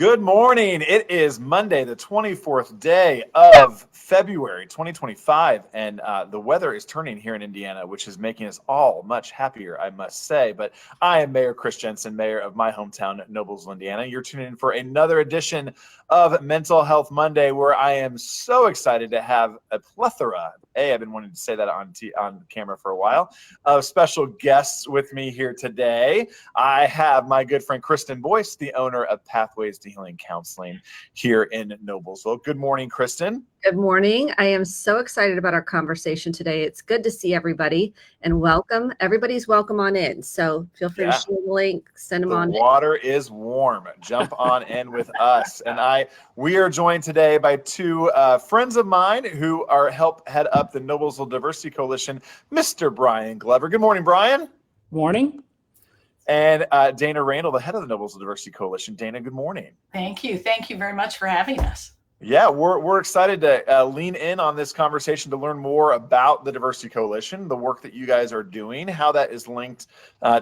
Good morning. It is Monday, the 24th day of February 2025, and the weather is turning here in Indiana, which is making us all much happier, I must say. But I am Mayor Chris Jensen, mayor of my hometown, Noblesville, Indiana. You're tuning in for another edition of Mental Health Monday, where I am so excited to have a plethora, I've been wanting to say that on camera for a while, of special guests with me here today. I have my good friend Kristen Boice, the owner of Pathways to Healing Counseling here in Noblesville. Good morning, Kristen. Good morning. I am so excited about our conversation today. It's good to see everybody and welcome. Everybody's welcome on in. So feel free to share the link, send them on in. The water is warm. Jump on in with us. And we are joined today by two friends of mine who help head up the Noblesville Diversity Coalition, Mr. Bryan Glover. Good morning, Bryan. Morning. And Dana Randall, the head of the Noblesville Diversity Coalition. Dana, good morning. Thank you. Thank you very much for having us. Yeah, we're excited to lean in on this conversation to learn more about the Diversity Coalition, the work that you guys are doing, how that is linked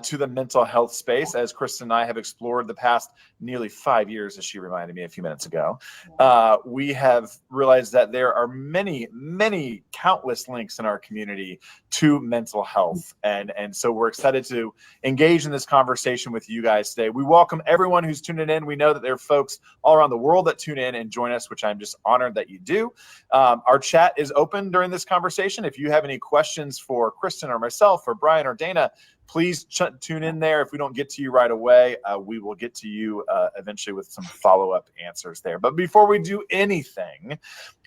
to the mental health space, as Kristen and I have explored the past nearly 5 years, as she reminded me a few minutes ago. We have realized that there are many countless links in our community to mental health. And so we're excited to engage in this conversation with you guys today. We welcome everyone who's tuning in. We know that there are folks all around the world that tune in and join us, which I'm just honored that you do. Our chat is open during this conversation. If you have any questions for Kristen or myself or Bryan or Dana, please tune in there. If we don't get to you right away, we will get to you eventually with some follow-up answers there. But before we do anything,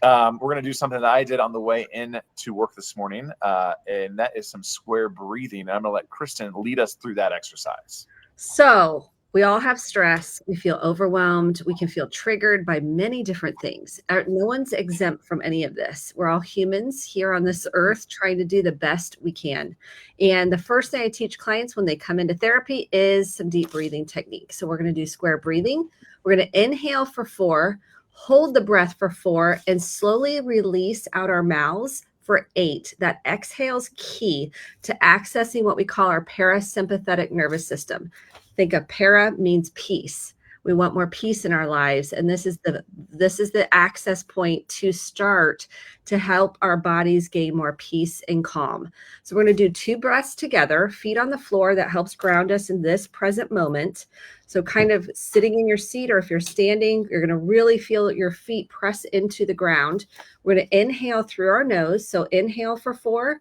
we're going to do something that I did on the way in to work this morning, and that is some square breathing. And I'm going to let Kristen lead us through that exercise. So we all have stress. We feel overwhelmed. We can feel triggered by many different things. No one's exempt from any of this. We're all humans here on this earth trying to do the best we can. And the first thing I teach clients when they come into therapy is some deep breathing techniques. So we're going to do square breathing. We're going to inhale for 4, hold the breath for 4, and slowly release out our mouths for 8. That exhale's key to accessing what we call our parasympathetic nervous system. Think of para means peace. We want more peace in our lives. And this is the access point to start to help our bodies gain more peace and calm. So we're going to do 2 breaths together, feet on the floor. That helps ground us in this present moment. So kind of sitting in your seat, or if you're standing, you're going to really feel your feet press into the ground. We're going to inhale through our nose. So inhale for 4,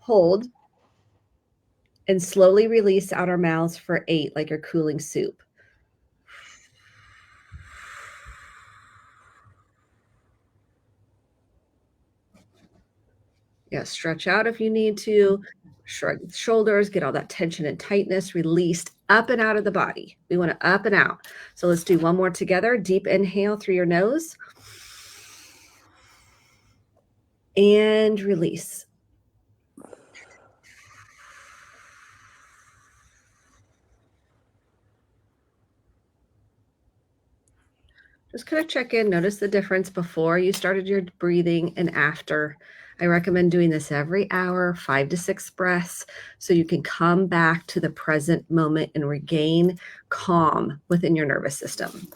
hold, and slowly release out our mouths for 8, like you're cooling soup. Yeah, stretch out if you need to. Shrug the shoulders, get all that tension and tightness released up and out of the body. We want to up and out. So let's do one more together. Deep inhale through your nose. And release. Just kind of check in, notice the difference before you started your breathing and after. I recommend doing this every hour, 5 to 6 breaths, so you can come back to the present moment and regain calm within your nervous system.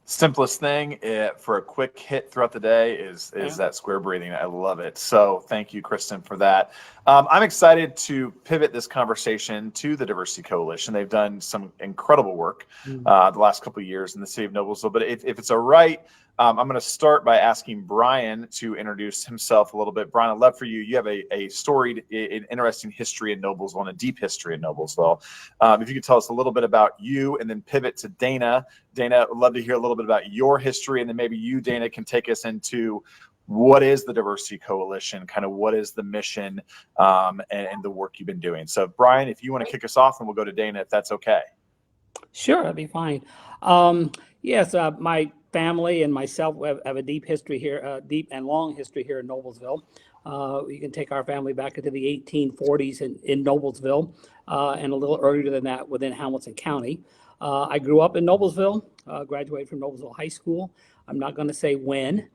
Simplest thing for a quick hit throughout the day is that square breathing. I love it. So thank you, Kristen, for that. I'm excited to pivot this conversation to the Diversity Coalition. They've done some incredible work the last couple of years in the city of Noblesville. But if it's all right, I'm going to start by asking Bryan to introduce himself a little bit. Bryan, I'd love for you. You have a storied, interesting history in Noblesville and a deep history in Noblesville. If you could tell us a little bit about you and then pivot to Dana. Dana, I'd love to hear a little bit about your history, and then maybe you, Dana, can take us into what is the Diversity Coalition, kind of what is the mission and the work you've been doing. So, Bryan, if you want to kick us off, and we'll go to Dana if that's okay. Sure, that'd be fine. Yes, my family and myself have a deep history here, deep and long history here in Noblesville. You can take our family back into the 1840s in Noblesville, and a little earlier than that within Hamilton County. I grew up in Noblesville, graduated from Noblesville High School. I'm not going to say when,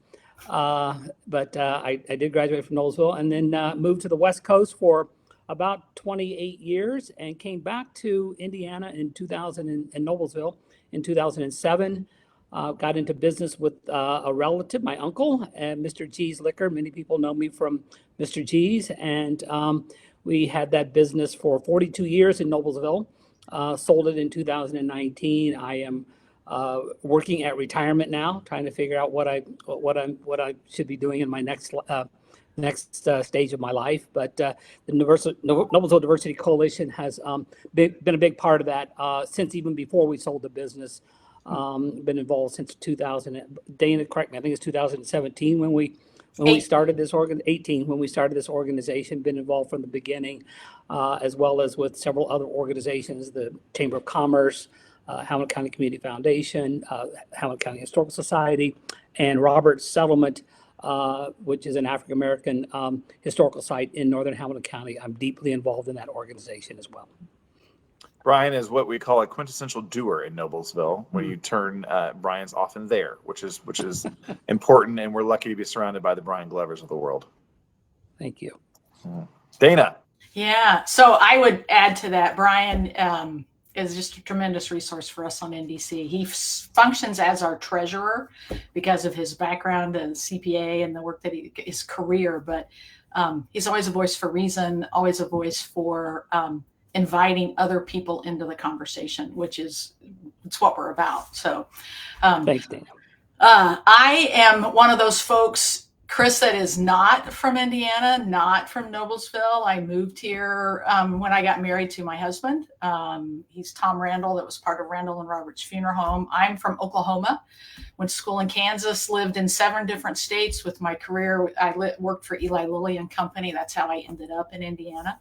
but I did graduate from Noblesville, and then moved to the West Coast for about 28 years and came back to Indiana in 2000 in Noblesville in 2007. Got into business with a relative, my uncle, and Mr. G's Liquor. Many people know me from Mr. G's, and we had that business for 42 years in Noblesville. Sold it in 2019. I am working at retirement now, trying to figure out what I should be doing in my next stage of my life. But the Noblesville Diversity Coalition has been a big part of that since even before we sold the business. Been involved since 2000. Dana, correct me. I think it's 2017 when we started this 18 when we started this organization. Been involved from the beginning, as well as with several other organizations, the Chamber of Commerce, Hamilton County Community Foundation, Hamilton County Historical Society, and Roberts Settlement, which is an African American historical site in northern Hamilton County. I'm deeply involved in that organization as well. Bryan is what we call a quintessential doer in Noblesville, where you turn Bryan's often there, which is important, and we're lucky to be surrounded by the Bryan Glovers of the world. Thank you. Dana. Yeah, so I would add to that, Bryan is just a tremendous resource for us on NDC. He functions as our treasurer because of his background and CPA and the work that his career, but he's always a voice for reason, always a voice for inviting other people into the conversation, it's what we're about. So thanks, Dana. I am one of those folks, Chris, that is not from Indiana, not from Noblesville. I moved here when I got married to my husband. He's Tom Randall, that was part of Randall and Robert's funeral home. I'm from Oklahoma, went to school in Kansas, lived in 7 different states with my career. I worked for Eli Lilly and Company. That's how I ended up in Indiana.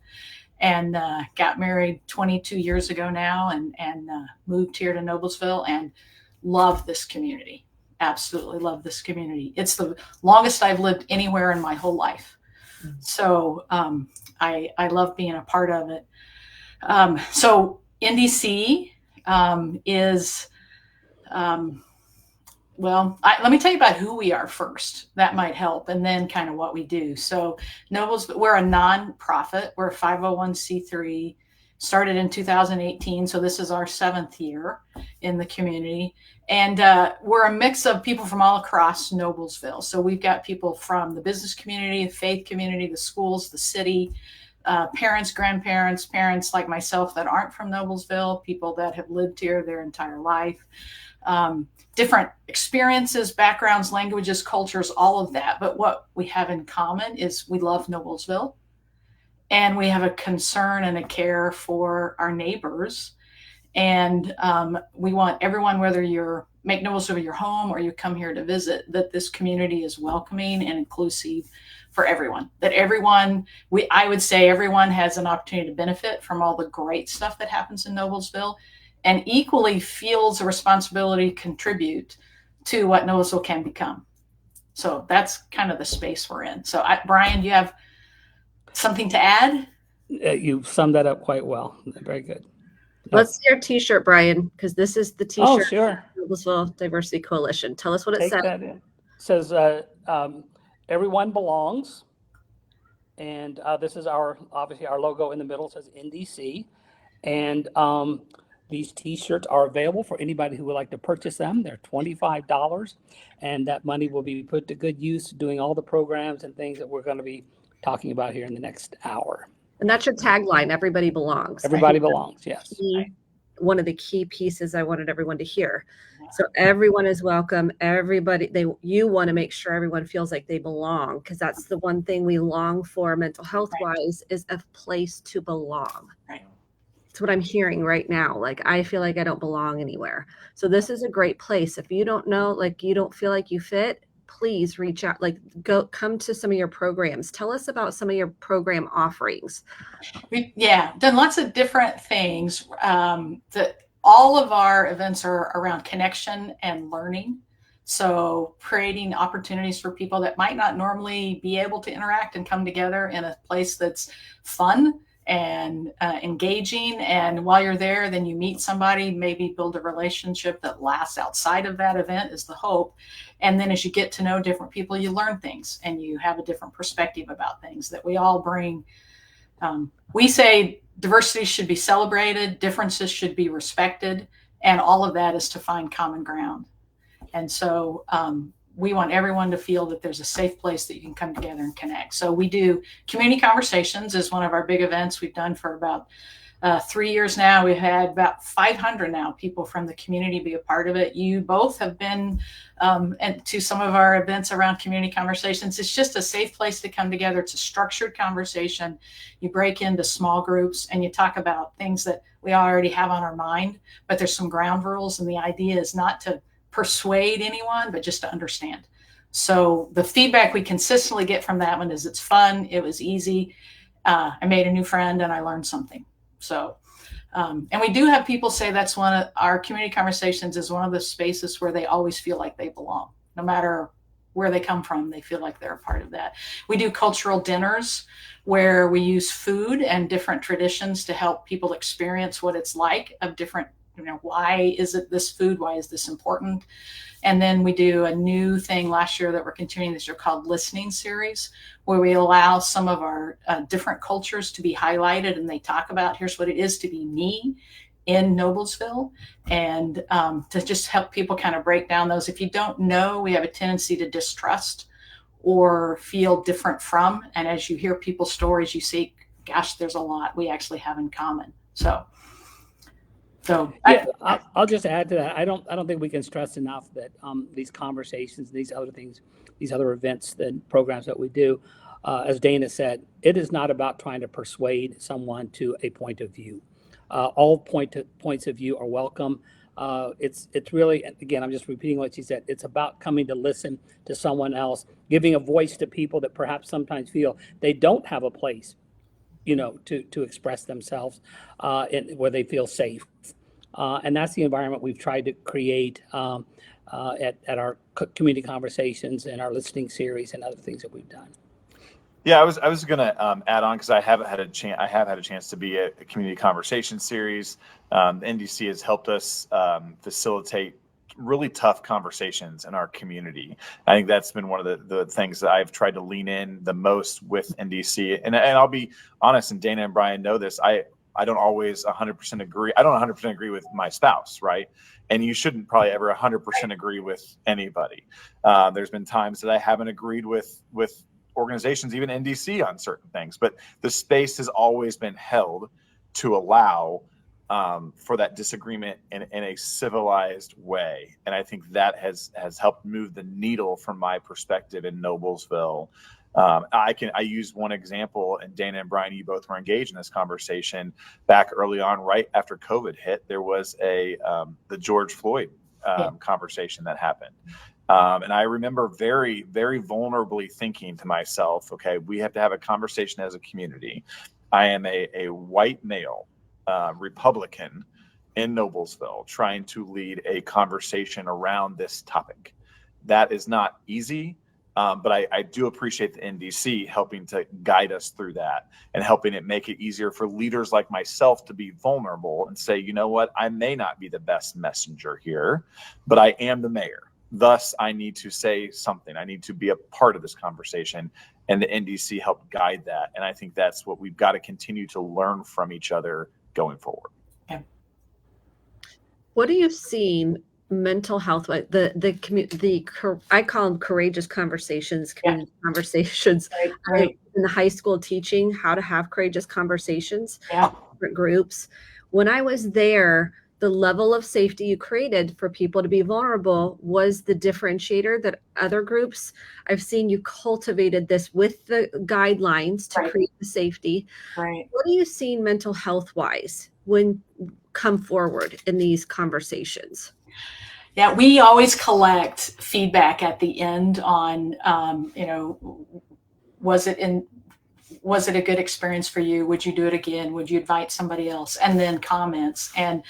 And got married 22 years ago now, and moved here to Noblesville and love this community. Absolutely love this community. It's the longest I've lived anywhere in my whole life. So I love being a part of it. So NDC is, let me tell you about who we are first. That might help, and then kind of what we do. So we're a nonprofit. We're a 501c3, started in 2018. So this is our 7th year in the community. And we're a mix of people from all across Noblesville. So we've got people from the business community, the faith community, the schools, the city, parents, grandparents, parents like myself that aren't from Noblesville, people that have lived here their entire life. Different experiences, backgrounds, languages, cultures, all of that. But what we have in common is we love Noblesville, and we have a concern and a care for our neighbors. And we want everyone, whether you make Noblesville your home or you come here to visit, that this community is welcoming and inclusive for everyone. That I would say everyone has an opportunity to benefit from all the great stuff that happens in Noblesville, and equally feels a responsibility to contribute to what Noblesville can become. So that's kind of the space we're in. So Bryan, do you have something to add? You summed that up quite well. Very good. Let's see your t-shirt, Bryan, because this is the t-shirt. Oh, sure. Noblesville Diversity Coalition. Tell us what it Take says. that in. It says, everyone belongs. And this is obviously our logo in the middle. It says NDC. And these t-shirts are available for anybody who would like to purchase them. They're $25. And that money will be put to good use doing all the programs and things that we're going to be talking about here in the next hour. And that's your tagline, everybody belongs. Everybody belongs, yes. One of the key pieces I wanted everyone to hear. So everyone is welcome. You want to make sure everyone feels like they belong, because that's the one thing we long for mental health wise, is a place to belong. Right. That's what I'm hearing right now. Like, I feel like I don't belong anywhere. So this is a great place. If you don't know, like you don't feel like you fit, please reach out, come to some of your programs. Tell us about some of your program offerings. Done lots of different things. All of our events are around connection and learning. So creating opportunities for people that might not normally be able to interact and come together in a place that's fun and engaging. And while you're there, then you meet somebody, maybe build a relationship that lasts outside of that event is the hope. And then as you get to know different people, you learn things and you have a different perspective about things, that we all bring We say diversity should be celebrated, differences should be respected, and all of that is to find common ground. And so we want everyone to feel that there's a safe place that you can come together and connect. So we do community conversations is one of our big events we've done for about 3 years now. We've had about 500 now people from the community be a part of it. You both have been and to some of our events around community conversations. It's just a safe place to come together. It's a structured conversation. You break into small groups and you talk about things that we already have on our mind, but there's some ground rules. And the idea is not to persuade anyone, but just to understand. So the feedback we consistently get from that one is it's fun. It was easy. I made a new friend and I learned something. So, and we do have people say that's one of our community conversations is one of the spaces where they always feel like they belong, no matter where they come from, they feel like they're a part of that. We do cultural dinners where we use food and different traditions to help people experience what it's like of different, why is it this food? Why is this important? And then we do a new thing last year that we're continuing this year called listening series, where we allow some of our different cultures to be highlighted, and they talk about here's what it is to be me in Noblesville, and to just help people kind of break down those. If you don't know, we have a tendency to distrust or feel different from. And as you hear people's stories, you see, gosh, there's a lot we actually have in common. So yeah, I'll just add to that. I don't think we can stress enough that these conversations, these other things, these other events and programs that we do, as Dana said, it is not about trying to persuade someone to a point of view. All points of view are welcome. It's really, again, I'm just repeating what she said. It's about coming to listen to someone else, giving a voice to people that perhaps sometimes feel they don't have a place, to express themselves where they feel safe. And that's the environment we've tried to create at our community conversations and our listening series and other things that we've done. Yeah, I was going to add on because I have had a chance to be at a community conversation series. The NDC has helped us facilitate really tough conversations in our community. I think that's been one of the things that I've tried to lean in the most with NDC. And I'll be honest, and Dana and Bryan know this, I don't always 100% agree. I don't 100% agree with my spouse, right? And you shouldn't probably ever 100% agree with anybody. There's been times that I haven't agreed with organizations, even NDC, on certain things, but the space has always been held to allow for that disagreement in a civilized way. And I think that has helped move the needle from my perspective in Noblesville. I use one example, and Dana and Bryan, you both were engaged in this conversation back early on, right after COVID hit. There was the George Floyd conversation that happened. And I remember very, very vulnerably thinking to myself, okay, we have to have a conversation as a community. I am a white male Republican in Noblesville trying to lead a conversation around this topic. That is not easy. But I do appreciate the NDC helping to guide us through that and helping it make it easier for leaders like myself to be vulnerable and say, you know what, I may not be the best messenger here, but I am the mayor. Thus, I need to say something. I need to be a part of this conversation. And the NDC helped guide that. And I think that's what we've got to continue to learn from each other going forward. Yeah. What are you seeing mental health, I call them courageous conversations, community conversations. Right. In the high school teaching how to have courageous conversations, Yeah. different groups. When I was there, the level of safety you created for people to be vulnerable was the differentiator that other groups I've seen you cultivated this with the guidelines to create the safety. Right. What are you seeing mental health wise when come forward in these conversations? Yeah, we always collect feedback at the end on, was it a good experience for you? Would you do it again? Would you invite somebody else? And then comments. And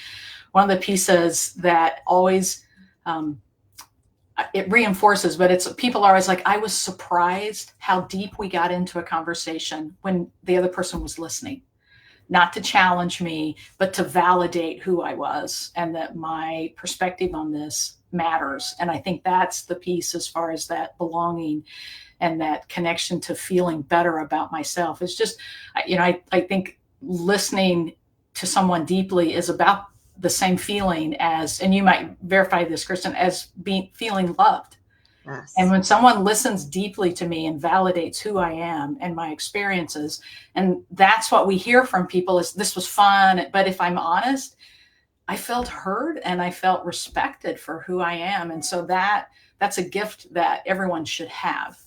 one of the pieces that always, it reinforces, but it's people are always like, I was surprised how deep we got into a conversation when the other person was listening. Not to challenge me, but to validate who I was and that my perspective on this matters. And I think that's the piece as far as that belonging. and that connection to feeling better about myself. It's just, I think listening to someone deeply is about the same feeling as, and you might verify this, Kristen, as feeling loved. Yes. And when someone listens deeply to me and validates who I am and my experiences, and that's what we hear from people is, this was fun. But if I'm honest, I felt heard and I felt respected for who I am. And so that's a gift that everyone should have.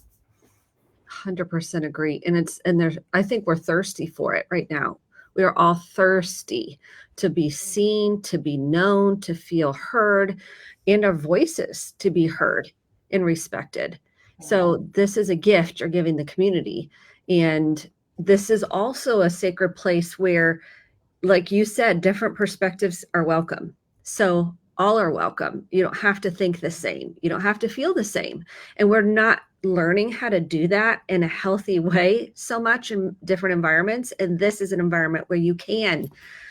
100% agree. And I think we're thirsty for it right now. We are all thirsty to be seen, to be known, to feel heard, and our voices to be heard and respected. So this is a gift you're giving the community. And this is also a sacred place where, like you said, different perspectives are welcome. So all are welcome. You don't have to think the same. You don't have to feel the same. And we're not learning how to do that in a healthy way so much in different environments. And this is an environment where you can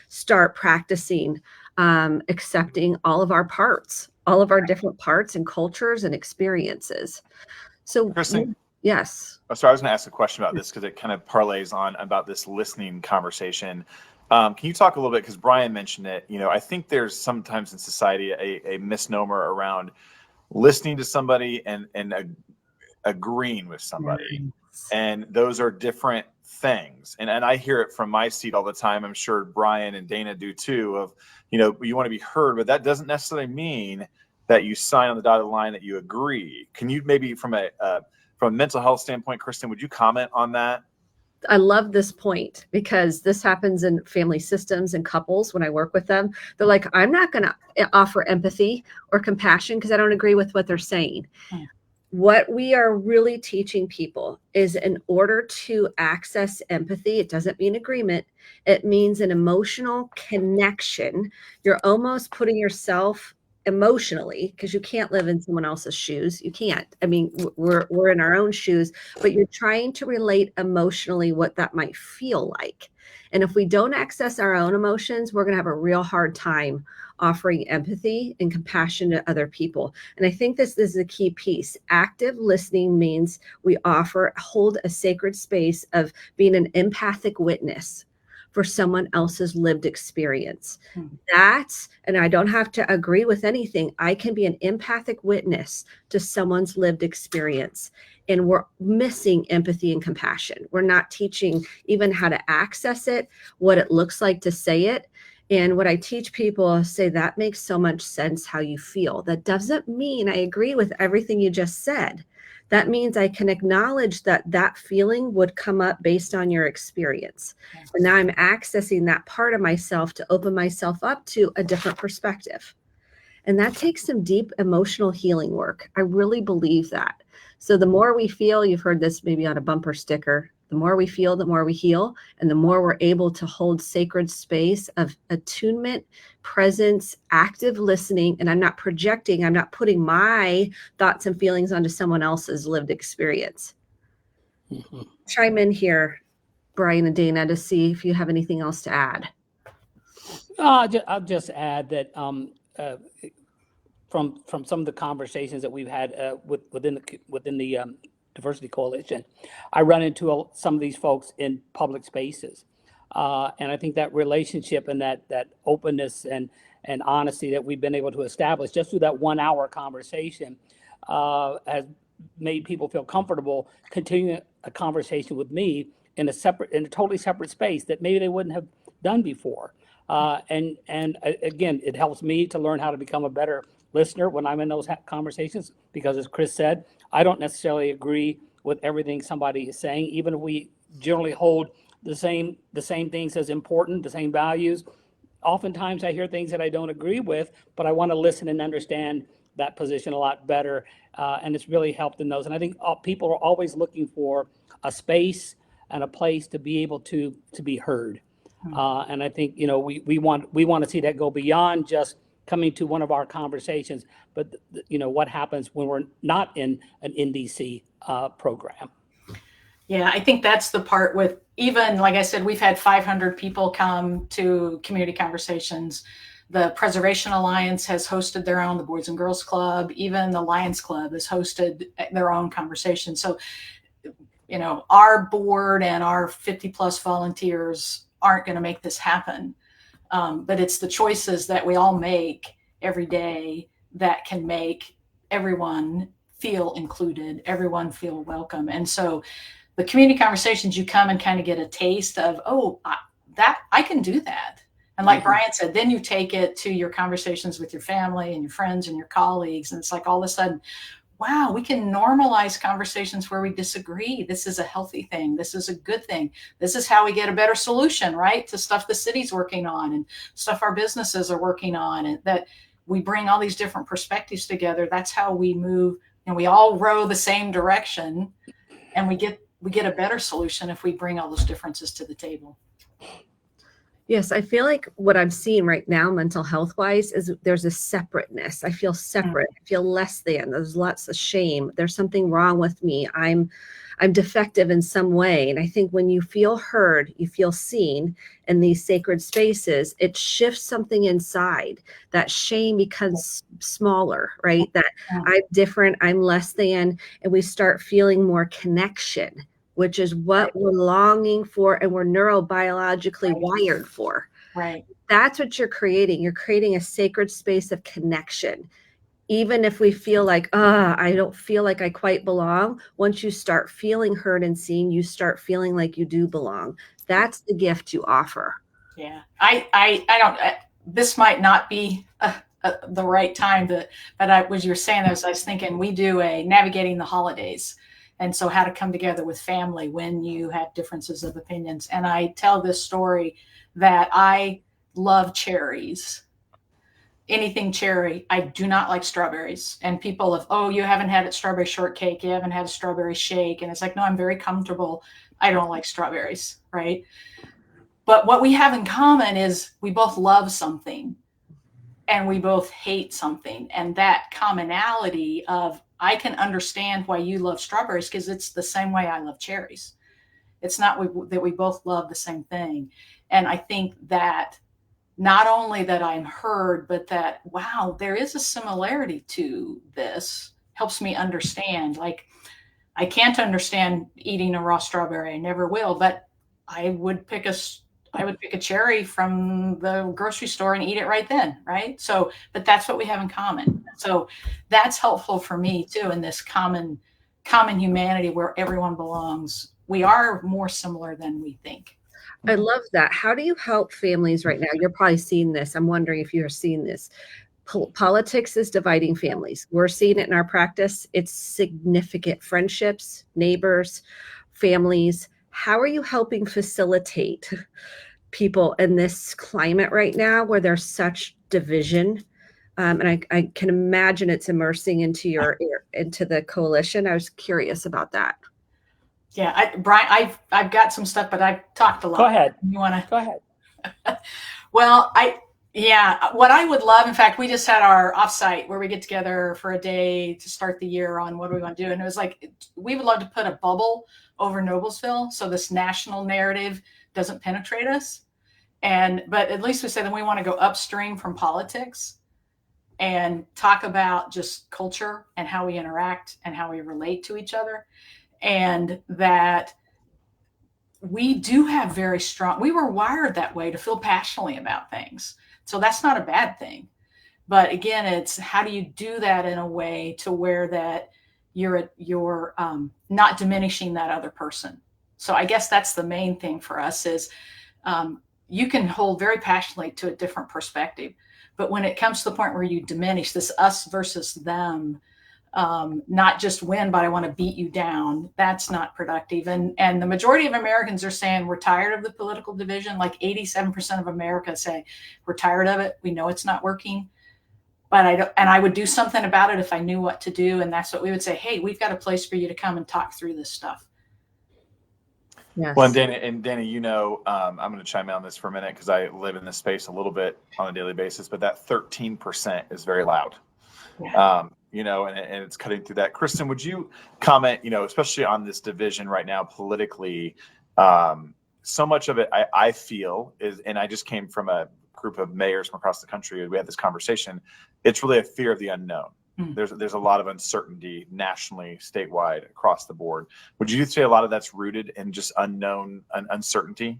start practicing accepting all of our parts, all of our different parts and cultures and experiences. So, Kristen, yes. Oh, sorry, I was going to ask a question about this because it kind of parlays on about this listening conversation. Can you talk a little bit, because Bryan mentioned it, I think there's sometimes in society a misnomer around listening to somebody and agreeing with somebody. Yes. And those are different things. And I hear it from my seat all the time. I'm sure Bryan and Dana do too, of, you want to be heard, but that doesn't necessarily mean that you sign on the dotted line that you agree. Can you maybe from a mental health standpoint, Kristen, would you comment on that? I love this point because this happens in family systems and couples. When I work with them, they're like, I'm not going to offer empathy or compassion because I don't agree with what they're saying. What we are really teaching people is, in order to access empathy, it doesn't mean agreement. It means an emotional connection. You're almost putting yourself emotionally, because you can't live in someone else's shoes. You can't. I mean, we're in our own shoes, but you're trying to relate emotionally what that might feel like. And if we don't access our own emotions, we're going to have a real hard time offering empathy and compassion to other people. And I think this is a key piece. Active listening means we hold a sacred space of being an empathic witness for someone else's lived experience. And I don't have to agree with anything. I can be an empathic witness to someone's lived experience. And we're missing empathy and compassion. We're not teaching even how to access it, what it looks like to say it. And what I teach people is say, that makes so much sense how you feel. That doesn't mean I agree with everything you just said. That means I can acknowledge that that feeling would come up based on your experience. And now I'm accessing that part of myself to open myself up to a different perspective. And that takes some deep emotional healing work. I really believe that. So the more we feel, you've heard this maybe on a bumper sticker, the more we feel, the more we heal, and the more we're able to hold sacred space of attunement, presence, active listening. And I'm not projecting, I'm not putting my thoughts and feelings onto someone else's lived experience. Mm-hmm. Chime in here, Bryan and Dana, to see if you have anything else to add. I'll just add that from some of the conversations that we've had within the Diversity Coalition, I run into some of these folks in public spaces, and I think that relationship and that openness and honesty that we've been able to establish just through that 1 hour conversation has made people feel comfortable continuing a conversation with me in a totally separate space that maybe they wouldn't have done before. And again, it helps me to learn how to become a better listener when I'm in those conversations, because as Chris said, I don't necessarily agree with everything somebody is saying, even if we generally hold the same things as important, the same values. Oftentimes I hear things that I don't agree with, but I want to listen and understand that position a lot better. And it's really helped in those. And I think people are always looking for a space and a place to be able to be heard. And I think, we want to see that go beyond just coming to one of our conversations, but what happens when we're not in an NDC program. Yeah, I think that's the part with, even like I said, we've had 500 people come to community conversations. The Preservation Alliance has hosted their own, the Boys and Girls Club, even the Lions Club has hosted their own conversation. So, you know, our board and our 50 plus volunteers aren't going to make this happen. But it's the choices that we all make every day that can make everyone feel included, everyone feel welcome. And so the community conversations, you come and kind of get a taste of, oh, I can do that. And like Bryan said, then you take it to your conversations with your family and your friends and your colleagues. And it's like all of a sudden, wow, we can normalize conversations where we disagree. This is a healthy thing. This is a good thing. This is how we get a better solution, right? To stuff the city's working on and stuff our businesses are working on, and that we bring all these different perspectives together. That's how we move, and we all row the same direction, and we get a better solution if we bring all those differences to the table. Yes, I feel like what I'm seeing right now, mental health wise, is there's a separateness. I feel separate. I feel less than. There's lots of shame. There's something wrong with me. I'm defective in some way. And I think when you feel heard, you feel seen in these sacred spaces, it shifts something inside. That shame becomes smaller, right? That I'm different, I'm less than, and we start feeling more connection, which is what we're longing for and we're neurobiologically wired for. Right. That's what you're creating. You're creating a sacred space of connection. Even if we feel like, I don't feel like I quite belong, once you start feeling heard and seen, you start feeling like you do belong. That's the gift you offer. Yeah. I don't, this might not be the right time but as you were saying this, I was thinking we do a navigating the holidays. And so how to come together with family when you have differences of opinions. And I tell this story that I love cherries, anything cherry. I do not like strawberries. And people have, oh, you haven't had a strawberry shortcake. You haven't had a strawberry shake. And it's like, no, I'm very comfortable. I don't like strawberries, right? But what we have in common is we both love something and we both hate something. And that commonality of, I can understand why you love strawberries because it's the same way I love cherries. It's not that we both love the same thing. And I think that not only that I'm heard, but that, wow, there is a similarity to this helps me understand. Like, I can't understand eating a raw strawberry. I never will, but I would pick a cherry from the grocery store and eat it right then, right? So, but that's what we have in common. So that's helpful for me too, in this common humanity where everyone belongs. We are more similar than we think. I love that. How do you help families right now? You're probably seeing this. I'm wondering if you're seeing this. Politics is dividing families. We're seeing it in our practice. It's significant. Friendships, neighbors, families. How are you helping facilitate people in this climate right now where there's such division? And I can imagine it's immersing into the coalition. I was curious about that. Yeah, Bryan, I've got some stuff, but I've talked a lot. Go ahead. You want to? Go ahead. Well, what I would love, in fact, we just had our offsite where we get together for a day to start the year on what do we want to do. And it was like, we would love to put a bubble over Noblesville so this national narrative doesn't penetrate us. But at least we said that we want to go upstream from politics and talk about just culture and how we interact and how we relate to each other. And that we do have we were wired that way to feel passionately about things. So that's not a bad thing. But again, it's how do you do that in a way to where that you're not diminishing that other person. So I guess that's the main thing for us is you can hold very passionately to a different perspective. But when it comes to the point where you diminish this us versus them, not just win, but I want to beat you down, that's not productive. And the majority of Americans are saying we're tired of the political division. Like 87% of America say we're tired of it. We know it's not working. But I would do something about it if I knew what to do. And that's what we would say. Hey, we've got a place for you to come and talk through this stuff. Yes. Well, and Dana, I'm going to chime in on this for a minute because I live in this space a little bit on a daily basis, but that 13% is very loud. Yeah. And it's cutting through that. Kristen, would you comment, especially on this division right now politically, so much of it I feel is, and I just came from a group of mayors from across the country, we had this conversation. It's really a fear of the unknown. There's a lot of uncertainty nationally, statewide, across the board. Would you say a lot of that's rooted in just unknown uncertainty?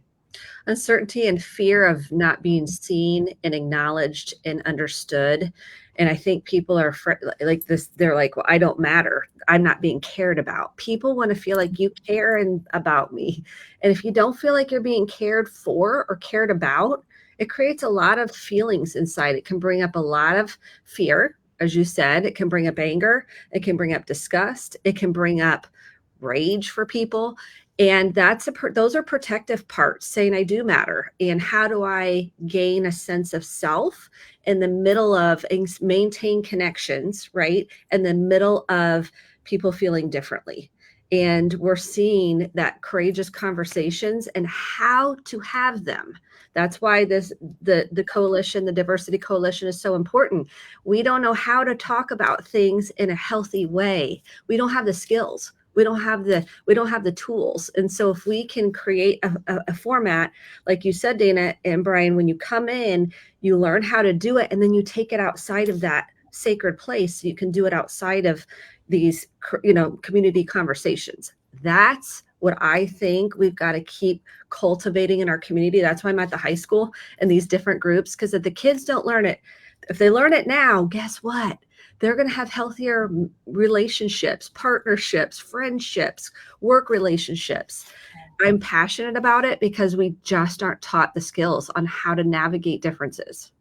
Uncertainty and fear of not being seen and acknowledged and understood. And I think people are like this. They're like, well, I don't matter. I'm not being cared about. People want to feel like you care about me. And if you don't feel like you're being cared for or cared about, it creates a lot of feelings inside. It can bring up a lot of fear. As you said, it can bring up anger. It can bring up disgust. It can bring up rage for people. And those are protective parts, saying I do matter. And how do I gain a sense of self in the middle of maintain connections, right? In the middle of people feeling differently. And we're seeing that courageous conversations and how to have them. That's why the coalition, the diversity coalition, is so important. We don't know how to talk about things in a healthy way. We don't have the skills. We don't have the tools. And so if we can create a format, like you said, Dana and Bryan, when you come in, you learn how to do it, and then you take it outside of that sacred place. So you can do it outside of these, community conversations. That's what I think we've got to keep cultivating in our community. That's why I'm at the high school and these different groups, because if the kids don't learn it, if they learn it now, guess what? They're going to have healthier relationships, partnerships, friendships, work relationships. I'm passionate about it because we just aren't taught the skills on how to navigate differences.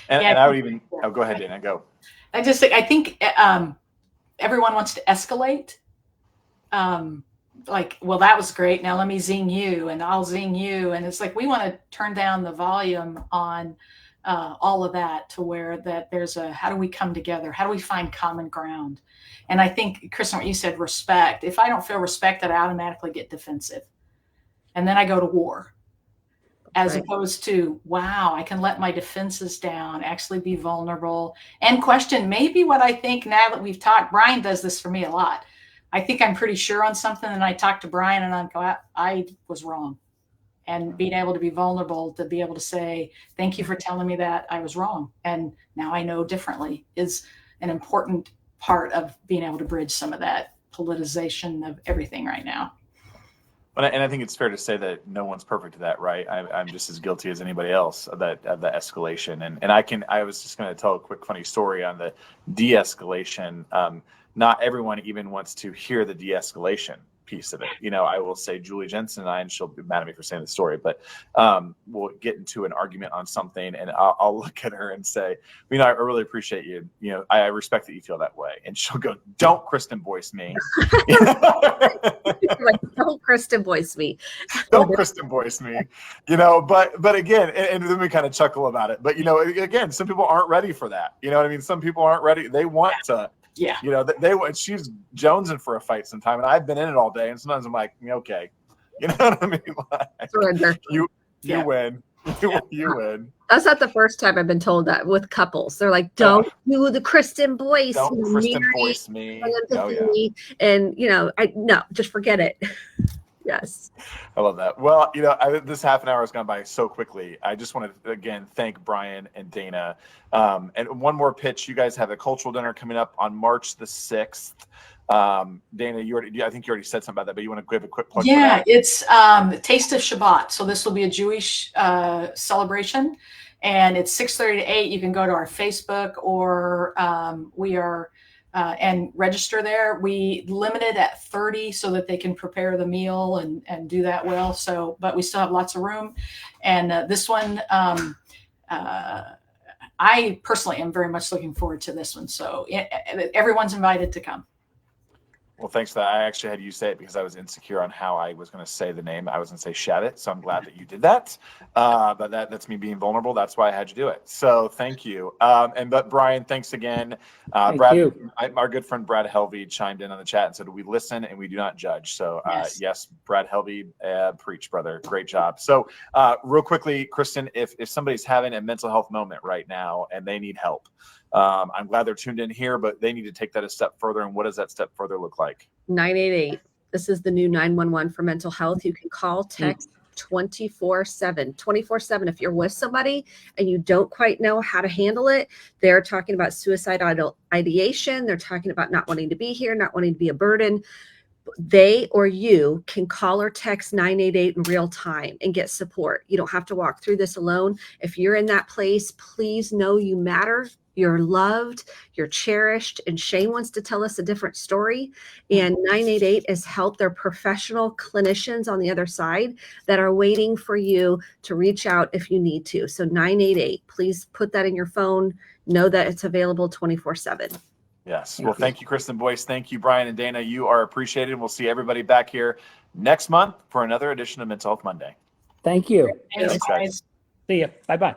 And I would even, go ahead, Dana, go. I think everyone wants to escalate. Like, well, that was great. Now let me zing you, and I'll zing you. And it's like, we want to turn down the volume on all of that, to where that there's how do we come together? How do we find common ground? And I think, Kristen, what you said, respect. If I don't feel respected, I automatically get defensive. And then I go to war. As opposed to, wow, I can let my defenses down, actually be vulnerable and question maybe what I think. Now that we've talked, Bryan does this for me a lot. I think I'm pretty sure on something, and I talk to Bryan and I go, I was wrong. And being able to be vulnerable, to be able to say, thank you for telling me that I was wrong, and now I know differently, is an important part of being able to bridge some of that politicization of everything right now. And I think it's fair to say that no one's perfect at that, right? I'm just as guilty as anybody else of the escalation. And I was just going to tell a quick funny story on the de-escalation. Not everyone even wants to hear the de-escalation piece of it. I will say Julie Jensen and I, and she'll be mad at me for saying the story, but we'll get into an argument on something, and I'll look at her and say, I really appreciate you. I respect that you feel that way. And she'll go, don't Kristen Boice me. Like, don't Kristen Boice me. Don't Kristen Boice me. But again, and then we kind of chuckle about it. But again, some people aren't ready for that. You know what I mean? Some people aren't ready. They want to. Yeah. She's jonesing for a fight sometime, and I've been in it all day, and sometimes I'm like, okay, you know what I mean? Like, you win. You win. That's not the first time I've been told that with couples. They're like, don't do the Kristen Boice. Don't Kristen Boice me. Oh, yeah. And, just forget it. Yes. I love that. Well, this half an hour has gone by so quickly. I just want to, again, thank Bryan and Dana. And one more pitch. You guys have a cultural dinner coming up on March the 6th. Dana, I think you already said something about that, but you want to give a quick plug? Yeah, it's Taste of Shabbat. So this will be a Jewish celebration, and it's 6:30 to 8. You can go to our Facebook, or we are and register there. We limited at 30 so that they can prepare the meal and do that well. So, but we still have lots of room. And this one, I personally am very much looking forward to this one. So everyone's invited to come. Well, thanks for that. I actually had you say it because I was insecure on how I was going to say the name. I was going to say Shabbat, so I'm glad that you did that. But that's me being vulnerable. That's why I had you do it. So thank you. But Bryan, thanks again. Thank Brad, you. Our good friend Brad Helvey chimed in on the chat and said, we listen and we do not judge. So yes, Brad Helvey, preach, brother. Great job. So real quickly, Kristen, if somebody's having a mental health moment right now and they need help, I'm glad they're tuned in here, but they need to take that a step further. And what does that step further look like? 988. This is the new 911 for mental health. You can call, text, 24/7. 24/7. If you're with somebody and you don't quite know how to handle it, they're talking about suicidal ideation. They're talking about not wanting to be here, not wanting to be a burden. They or you can call or text 988 in real time and get support. You don't have to walk through this alone. If you're in that place, please know you matter. You're loved, you're cherished, and Shane wants to tell us a different story. And 988 has helped their professional clinicians on the other side that are waiting for you to reach out if you need to. So 988, please put that in your phone. Know that it's available 24/7. Yes. Well, thank you, Kristen, Boice. Thank you, Bryan and Dana. You are appreciated. We'll see everybody back here next month for another edition of Mental Health Monday. Thank you. Thanks, guys. See you. Bye-bye.